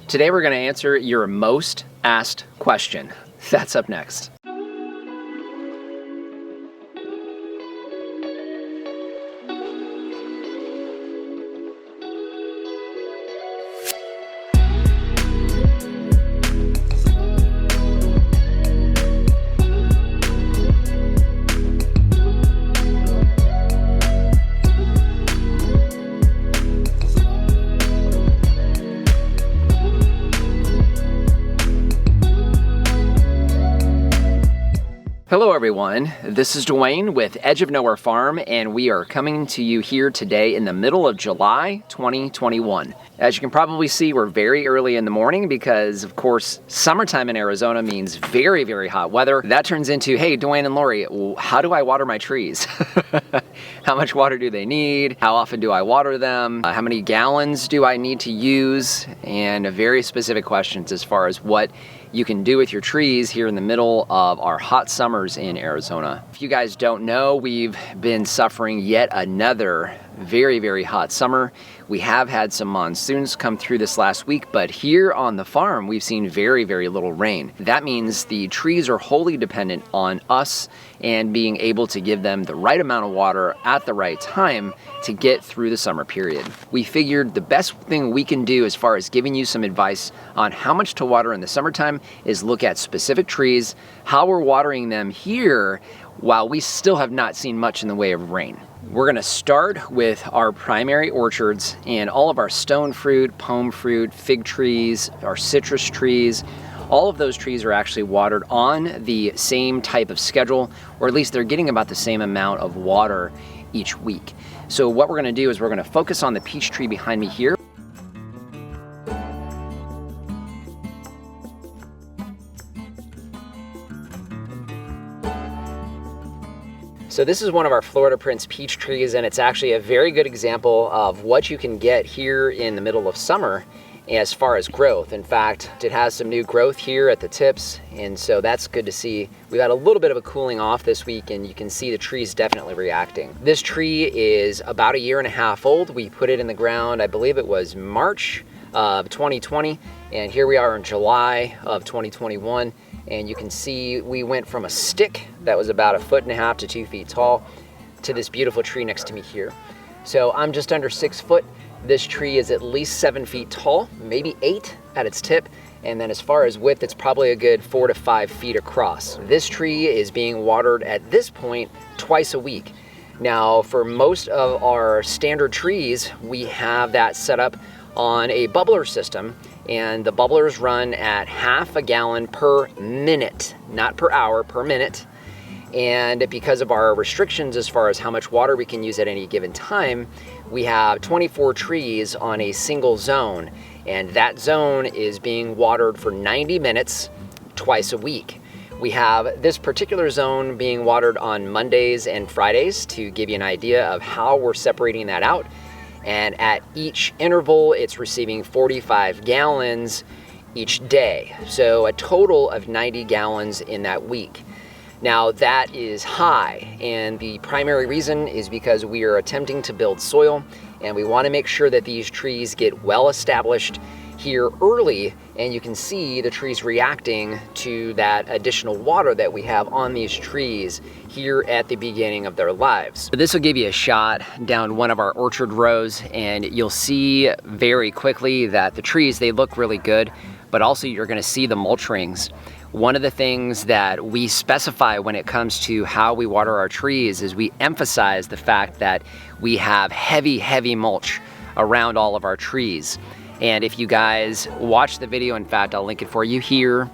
Today we're going to answer your most asked question. That's up next. Hello everyone, this is Dwayne with Edge of Nowhere Farm, and we are coming to you here today in the middle of July 2021. As you can probably see, we're very early in the morning because, of course, summertime in Arizona means very, very hot weather. That turns into, hey, Dwayne and Lori, how do I water my trees? How much water do they need? How often do I water them? How many gallons do I need to use? And very specific questions as far as what you can do with your trees here in the middle of our hot summers in Arizona. If you guys don't know, we've been suffering yet another very, very hot summer. We have had some monsoons come through this last week, but here on the farm, we've seen very, very little rain. That means the trees are wholly dependent on us and being able to give them the right amount of water at the right time to get through the summer period. We figured the best thing we can do as far as giving you some advice on how much to water in the summertime is look at specific trees, how we're watering them here while we still have not seen much in the way of rain. We're gonna start with our primary orchards and all of our stone fruit, palm fruit, fig trees, our citrus trees. All of those trees are actually watered on the same type of schedule, or at least they're getting about the same amount of water each week. So what we're gonna do is we're gonna focus on the peach tree behind me here. So this is one of our Florida Prince peach trees, and it's actually a very good example of what you can get here in the middle of summer as far as growth. In fact, it has some new growth here at the tips, and so that's good to see. We've had a little bit of a cooling off this week, and you can see the tree's definitely reacting. This tree is about 1.5 years old. We put it in the ground, I believe it was March of 2020, and here we are in July of 2021. And you can see we went from a stick that was about 1.5 feet to 2 feet tall to this beautiful tree next to me here. So I'm just under 6 foot. This tree is at least 7 feet tall, maybe 8 at its tip. And then as far as width, it's probably a good 4 to 5 feet across. This tree is being watered at this point twice a week. Now, for most of our standard trees, we have that set up on a bubbler system, and the bubblers run at 1/2 gallon per minute, not per hour, per minute. And because of our restrictions as far as how much water we can use at any given time, we have 24 trees on a single zone, and that zone is being watered for 90 minutes twice a week. We have this particular zone being watered on Mondays and Fridays to give you an idea of how we're separating that out. And at each interval, it's receiving 45 gallons each day. So a total of 90 gallons in that week. Now that is high, and the primary reason is because we are attempting to build soil, and we want to make sure that these trees get well established here early, and you can see the trees reacting to that additional water that we have on these trees here at the beginning of their lives. This will give you a shot down one of our orchard rows, and you'll see very quickly that the trees, they look really good, but also you're gonna see the mulch rings. One of the things that we specify when it comes to how we water our trees is we emphasize the fact that we have heavy, heavy mulch around all of our trees. And if you guys watch the video, in fact, I'll link it for you here.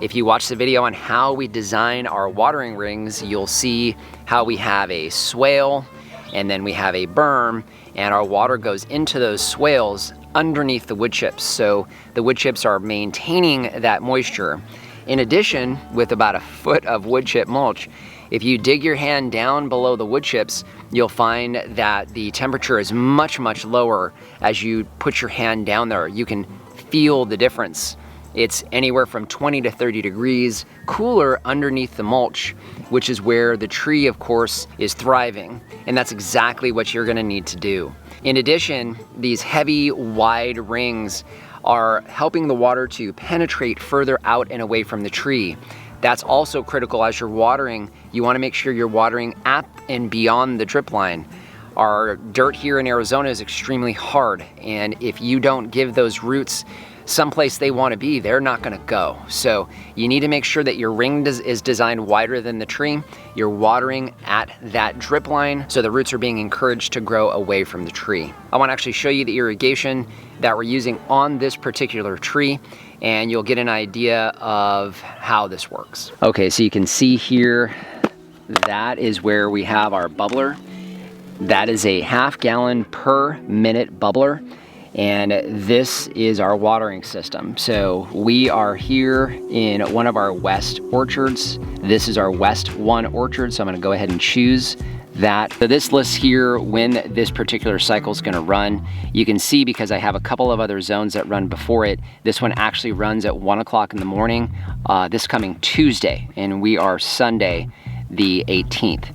If you watch the video on how we design our watering rings, you'll see how we have a swale, and then we have a berm, and our water goes into those swales underneath the wood chips. So the wood chips are maintaining that moisture. In addition, with about 1 foot of wood chip mulch, if you dig your hand down below the wood chips, you'll find that the temperature is much, much lower as you put your hand down there. You can feel the difference. It's anywhere from 20 to 30 degrees cooler underneath the mulch, which is where the tree, of course, is thriving. And that's exactly what you're gonna need to do. In addition, these heavy, wide rings are helping the water to penetrate further out and away from the tree. That's also critical as you're watering. You want to make sure you're watering at and beyond the drip line. Our dirt here in Arizona is extremely hard, and if you don't give those roots someplace they want to be, they're not going to go. So you need to make sure that your ring is designed wider than the tree. You're watering at that drip line, so the roots are being encouraged to grow away from the tree. I want to actually show you the irrigation that we're using on this particular tree, and you'll get an idea of how this works. Okay, so you can see here, that is where we have our bubbler. That is a 1/2 gallon per minute bubbler, and this is our watering system. So we are here in one of our west orchards. This is our West 1 orchard, so I'm gonna go ahead and choose that. So this lists here when this particular cycle is gonna run. You can see, because I have a couple of other zones that run before it, this one actually runs at 1 o'clock in the morning, this coming Tuesday, and we are Sunday the 18th.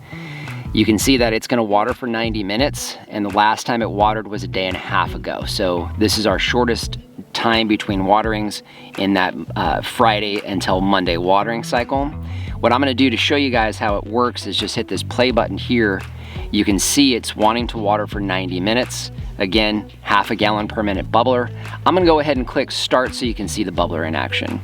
You can see that it's gonna water for 90 minutes, and the last time it watered was a day and a half ago. So this is our shortest time between waterings in that Friday until Monday watering cycle. What I'm gonna do to show you guys how it works is just hit this play button here. You can see it's wanting to water for 90 minutes. Again, 1/2 gallon per minute bubbler. I'm gonna go ahead and click start so you can see the bubbler in action.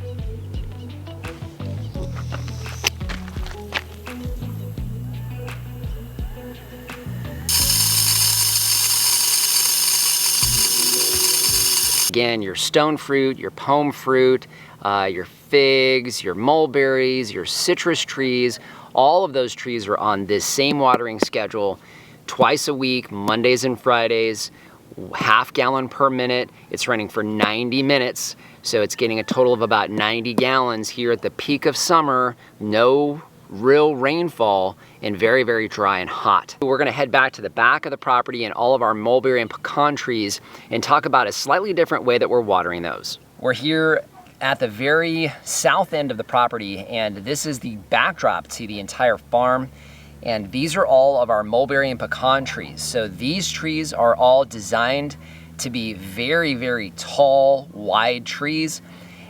Again, your stone fruit, your pome fruit, your figs, your mulberries, your citrus trees, all of those trees are on this same watering schedule twice a week, Mondays and Fridays, 1/2 gallon per minute. It's running for 90 minutes, so it's getting a total of about 90 gallons here at the peak of summer. No real rainfall, and very, very dry and hot. We're gonna head back to the back of the property and all of our mulberry and pecan trees and talk about a slightly different way that we're watering those. We're here at the very south end of the property, and this is the backdrop to the entire farm. And these are all of our mulberry and pecan trees. So these trees are all designed to be very, very tall, wide trees.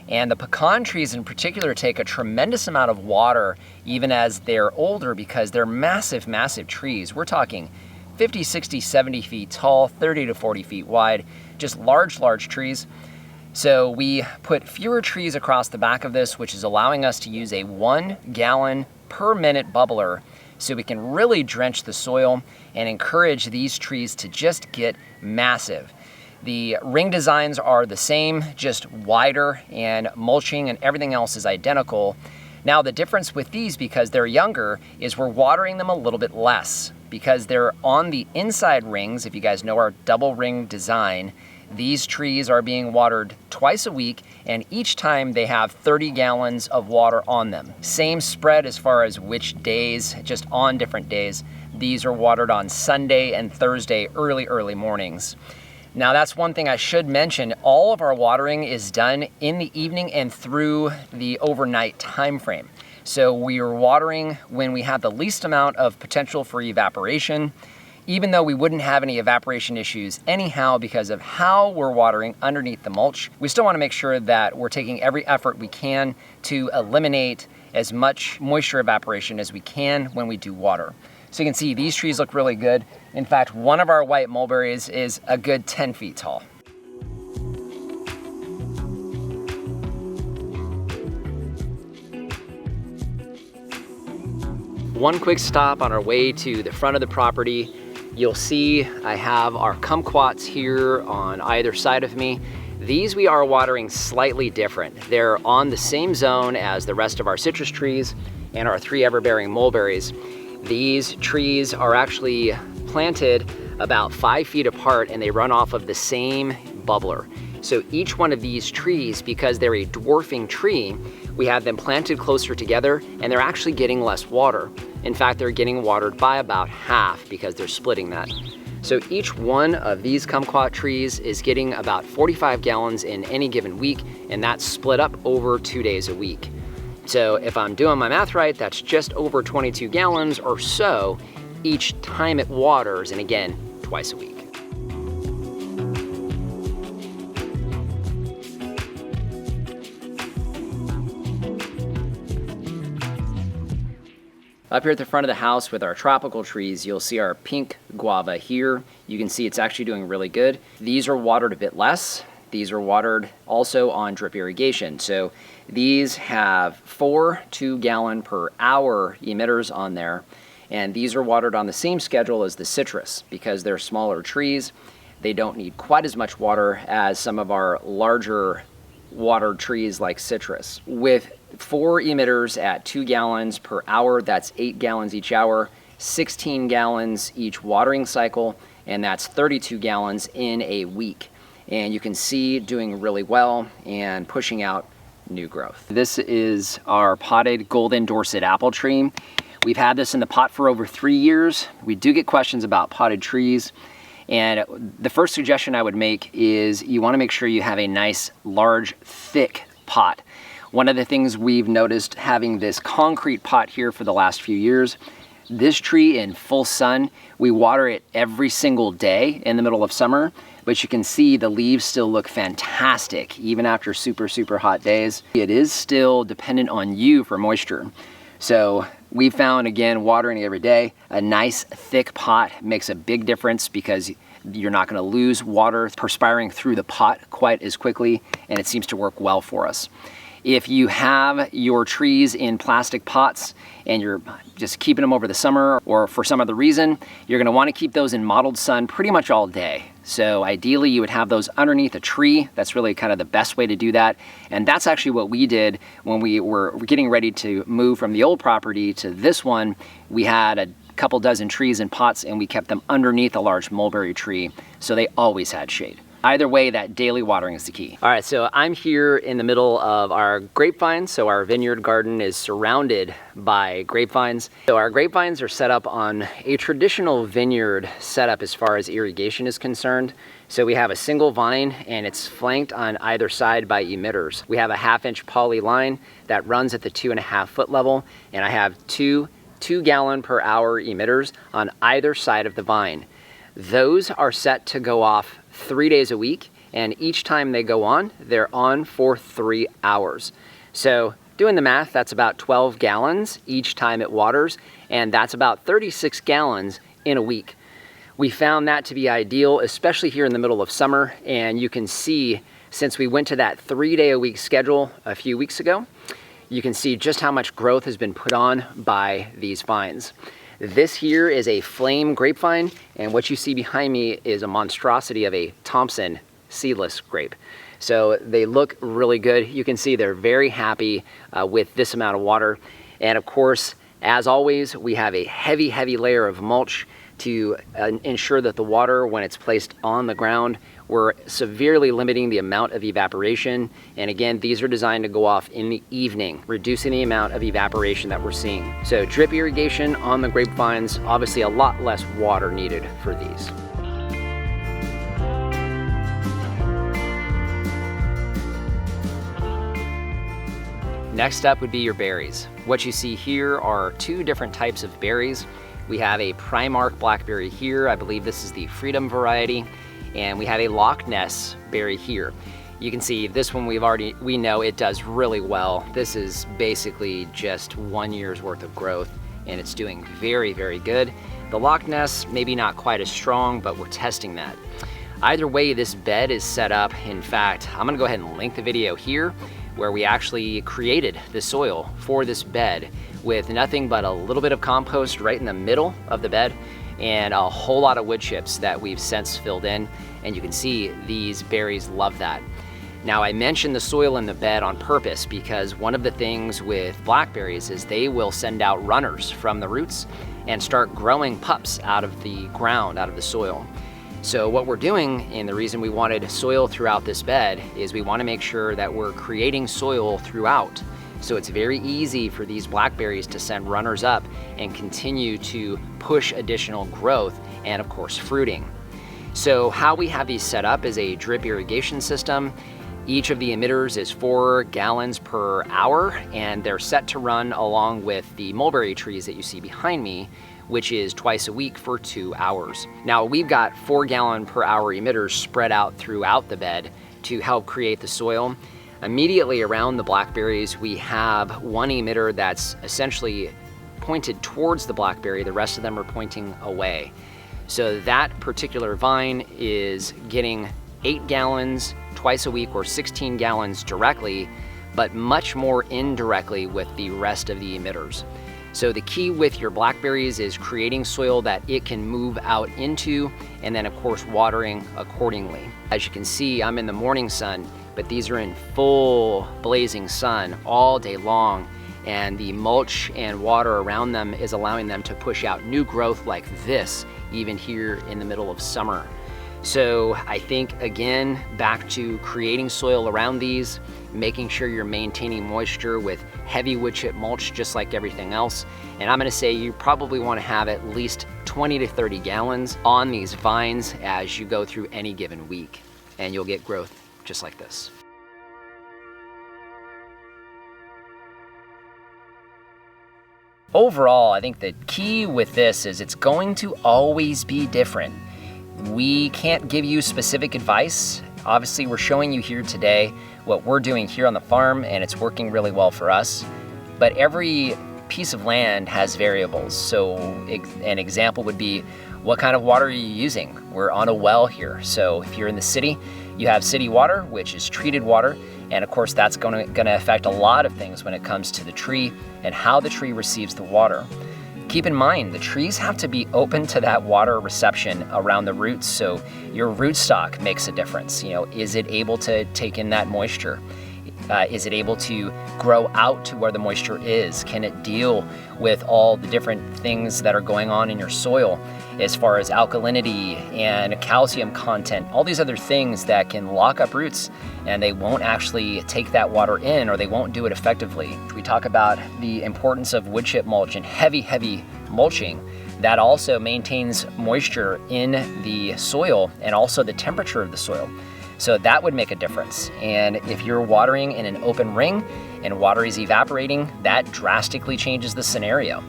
And the pecan trees in particular take a tremendous amount of water even as they're older, because they're massive, massive trees. We're talking 50, 60, 70 feet tall, 30 to 40 feet wide, just large, large trees. So we put fewer trees across the back of this, which is allowing us to use a 1 gallon per minute bubbler, so we can really drench the soil and encourage these trees to just get massive. The ring designs are the same, just wider, and mulching and everything else is identical. Now the difference with these, because they're younger, is we're watering them a little bit less. Because they're on the inside rings, if you guys know our double ring design, these trees are being watered twice a week, and each time they have 30 gallons of water on them. Same spread as far as which days, just on different days. These are watered on Sunday and Thursday, early mornings. Now that's one thing I should mention. All of our watering is done in the evening and through the overnight time frame. So we are watering when we have the least amount of potential for evaporation, even though we wouldn't have any evaporation issues anyhow because of how we're watering underneath the mulch. We still want to make sure that we're taking every effort we can to eliminate as much moisture evaporation as we can when we do water. So you can see these trees look really good. In fact, one of our white mulberries is a good 10 feet tall. One quick stop on our way to the front of the property. You'll see I have our kumquats here on either side of me. These we are watering slightly different. They're on the same zone as the rest of our citrus trees and our 3 ever-bearing mulberries. These trees are actually planted about 5 feet apart, and they run off of the same bubbler. So each one of these trees, because they're a dwarfing tree, we have them planted closer together, and they're actually getting less water. In fact, they're getting watered by about half because they're splitting that. So each one of these kumquat trees is getting about 45 gallons in any given week, and that's split up over 2 days a week. So if I'm doing my math right, that's just over 22 gallons or so each time it waters, and again, twice a week. Up here at the front of the house with our tropical trees, you'll see our pink guava here. You can see it's actually doing really good. These are watered a bit less. These are watered also on drip irrigation. So these have 4 2-gallon per hour emitters on there. And these are watered on the same schedule as the citrus because they're smaller trees. They don't need quite as much water as some of our larger watered trees like citrus. With 4 emitters at 2 gallons per hour, that's 8 gallons each hour, 16 gallons each watering cycle, and that's 32 gallons in a week. And you can see doing really well and pushing out new growth. This is our potted golden Dorset apple tree. We've had this in the pot for over 3 years. We do get questions about potted trees. And the first suggestion I would make is you want to make sure you have a nice, large, thick pot. One of the things we've noticed having this concrete pot here for the last few years, this tree in full sun, we water it every single day in the middle of summer, but you can see the leaves still look fantastic even after super, super hot days. It is still dependent on you for moisture. So we found, again, watering every day, a nice thick pot makes a big difference because you're not going to lose water perspiring through the pot quite as quickly, and it seems to work well for us. If you have your trees in plastic pots and you're just keeping them over the summer or for some other reason, you're going to want to keep those in mottled sun pretty much all day. So ideally you would have those underneath a tree. That's really kind of the best way to do that. And that's actually what we did when we were getting ready to move from the old property to this one. We had a couple dozen trees in pots and we kept them underneath a large mulberry tree, so they always had shade. Either way, that daily watering is the key. All right, so I'm here in the middle of our grapevines. So our vineyard garden is surrounded by grapevines. So our grapevines are set up on a traditional vineyard setup as far as irrigation is concerned. So we have a single vine and it's flanked on either side by emitters. We have a 1/2-inch poly line that runs at the 2.5-foot level, and I have two 2-gallon per hour emitters on either side of the vine. Those are set to go off 3 days a week, and each time they go on, they're on for 3 hours. So doing the math, that's about 12 gallons each time it waters, and that's about 36 gallons in a week. We found that to be ideal, especially here in the middle of summer, and you can see since we went to that 3-day-a-week schedule a few weeks ago, you can see just how much growth has been put on by these vines. This here is a flame grapevine, and what you see behind me is a monstrosity of a Thompson seedless grape. So they look really good. You can see they're very happy with this amount of water. And of course, as always, we have a heavy, heavy layer of mulch to ensure that the water, when it's placed on the ground, we're severely limiting the amount of evaporation. And again, these are designed to go off in the evening, reducing the amount of evaporation that we're seeing. So drip irrigation on the grapevines, obviously a lot less water needed for these. Next up would be your berries. What you see here are 2 different types of berries. We have a Primark blackberry here. I believe this is the Freedom variety. And we have a Loch Ness berry here. You can see this one we know it does really well. This is basically just 1 year's worth of growth, and it's doing very, very good. The Loch Ness, maybe not quite as strong, but we're testing that. Either way, this bed is set up. In fact, I'm gonna go ahead and link the video here where we actually created the soil for this bed with nothing but a little bit of compost right in the middle of the bed and a whole lot of wood chips that we've since filled in. And you can see these berries love that. Now, I mentioned the soil in the bed on purpose because one of the things with blackberries is they will send out runners from the roots and start growing pups out of the ground, out of the soil. So what we're doing, and the reason we wanted soil throughout this bed, is we want to make sure that we're creating soil throughout. So it's very easy for these blackberries to send runners up and continue to push additional growth and of course fruiting. So how we have these set up is a drip irrigation system. Each of the emitters is 4 gallons per hour, and they're set to run along with the mulberry trees that you see behind me, which is twice a week for 2 hours. Now we've got 4 gallon per hour emitters spread out throughout the bed to help create the soil. Immediately around the blackberries, we have one emitter that's essentially pointed towards the blackberry, the rest of them are pointing away. So that particular vine is getting 8 gallons twice a week or 16 gallons directly, but much more indirectly with the rest of the emitters. So the key with your blackberries is creating soil that it can move out into, and then of course watering accordingly. As you can see, I'm in the morning sun, but these are in full blazing sun all day long, and the mulch and water around them is allowing them to push out new growth like this, even here in the middle of summer. So I think, again, back to creating soil around these, making sure you're maintaining moisture with heavy wood chip mulch just like everything else. And I'm gonna say you probably wanna have at least 20 to 30 gallons on these vines as you go through any given week, and you'll get growth just like this. Overall, I think the key with this is it's going to always be different. We can't give you specific advice. Obviously, we're showing you here today what we're doing here on the farm, and it's working really well for us. But every piece of land has variables. So an example would be, what kind of water are you using? We're on a well here. So if you're in the city, you have city water, which is treated water. And of course, that's gonna affect a lot of things when it comes to the tree and how the tree receives the water. Keep in mind, the trees have to be open to that water reception around the roots, so your rootstock makes a difference. You know, is it able to take in that moisture? Is it able to grow out to where the moisture is? Can it deal with all the different things that are going on in your soil as far as alkalinity and calcium content, all these other things that can lock up roots and they won't actually take that water in, or they won't do it effectively. We talk about the importance of wood chip mulch and heavy mulching. That also maintains moisture in the soil and also the temperature of the soil. So that would make a difference. And if you're watering in an open ring and water is evaporating, that drastically changes the scenario.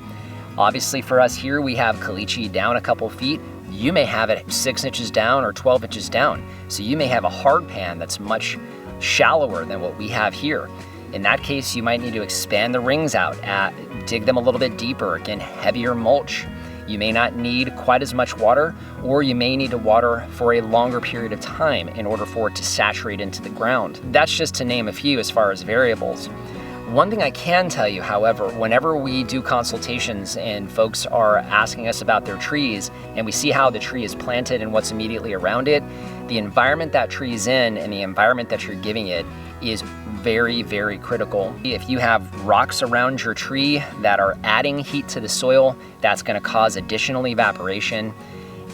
Obviously for us here, we have caliche down a couple feet. You may have it 6 inches down or 12 inches down. So you may have a hard pan that's much shallower than what we have here. In that case, you might need to expand the rings out, dig them a little bit deeper, again, heavier mulch. You may not need quite as much water, or you may need to water for a longer period of time in order for it to saturate into the ground. That's just to name a few as far as variables. One thing I can tell you, however, whenever we do consultations and folks are asking us about their trees and we see how the tree is planted and what's immediately around it, the environment that tree is in and the environment that you're giving it is very critical. If you have rocks around your tree that are adding heat to the soil, that's going to cause additional evaporation.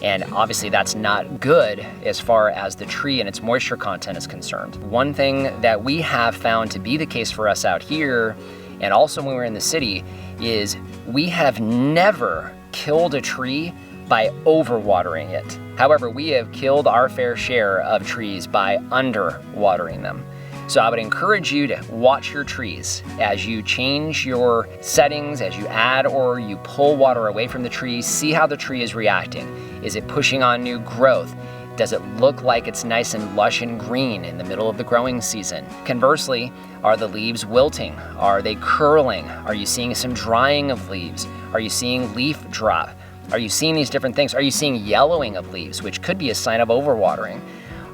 And obviously that's not good as far as the tree and its moisture content is concerned. One thing that we have found to be the case for us out here, and also when we're in the city, is we have never killed a tree by overwatering it. However, we have killed our fair share of trees by underwatering them. So I would encourage you to watch your trees as you change your settings, as you add or you pull water away from the tree. See how the tree is reacting. Is it pushing on new growth? Does it look like it's nice and lush and green in the middle of the growing season? Conversely, are the leaves wilting? Are they curling? Are you seeing some drying of leaves? Are you seeing leaf drop? Are you seeing these different things? Are you seeing yellowing of leaves, which could be a sign of overwatering?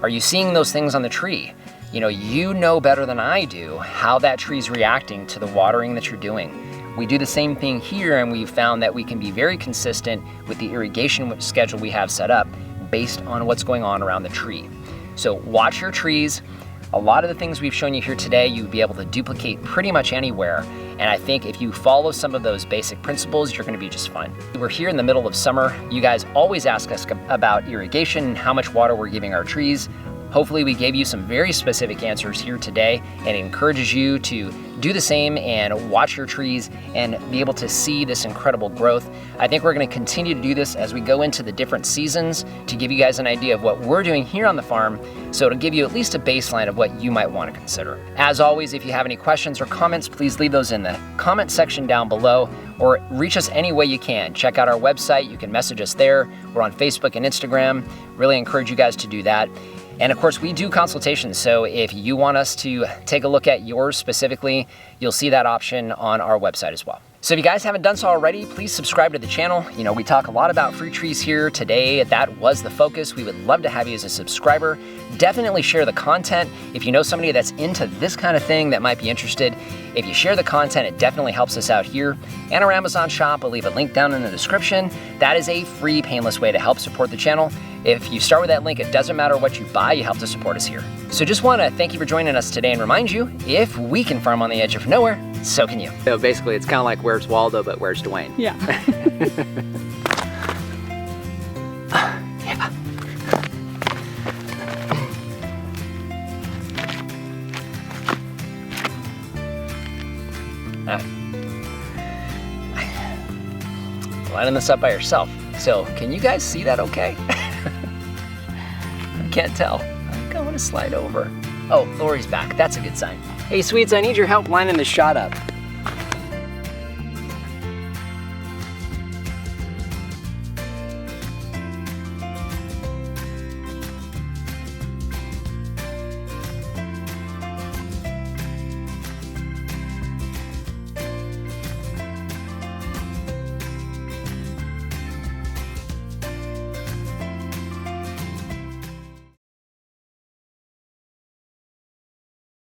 Are you seeing those things on the tree? You know better than I do how that tree's reacting to the watering that you're doing. We do the same thing here, and we've found that we can be very consistent with the irrigation schedule we have set up based on what's going on around the tree. So watch your trees. A lot of the things we've shown you here today, you'll be able to duplicate pretty much anywhere. And I think if you follow some of those basic principles, you're gonna be just fine. We're here in the middle of summer. You guys always ask us about irrigation and how much water we're giving our trees. Hopefully we gave you some very specific answers here today, and it encourages you to do the same and watch your trees and be able to see this incredible growth. I think we're going to continue to do this as we go into the different seasons to give you guys an idea of what we're doing here on the farm, so it'll give you at least a baseline of what you might want to consider. As always, if you have any questions or comments, please leave those in the comment section down below, or reach us any way you can. Check out our website. You can message us there. We're on Facebook and Instagram. Really encourage you guys to do that. And of course, we do consultations, so if you want us to take a look at yours specifically, you'll see that option on our website as well. So if you guys haven't done so already, please subscribe to the channel. You know, we talk a lot about fruit trees here today. That was the focus. We would love to have you as a subscriber. Definitely share the content. If you know somebody that's into this kind of thing that might be interested, if you share the content, it definitely helps us out here. And our Amazon shop, I'll leave a link down in the description. That is a free, painless way to help support the channel. If you start with that link, it doesn't matter what you buy, you help to support us here. So just want to thank you for joining us today and remind you, if we can farm on the edge of nowhere, so can you. So basically, it's kind of like Where's Waldo, but Where's Dwayne? Yeah. Yeah. Lining this up by yourself. So can you guys see that okay? I can't tell. I think I want to slide over. Oh, Lori's back. That's a good sign. Hey, sweets, I need your help lining this shot up.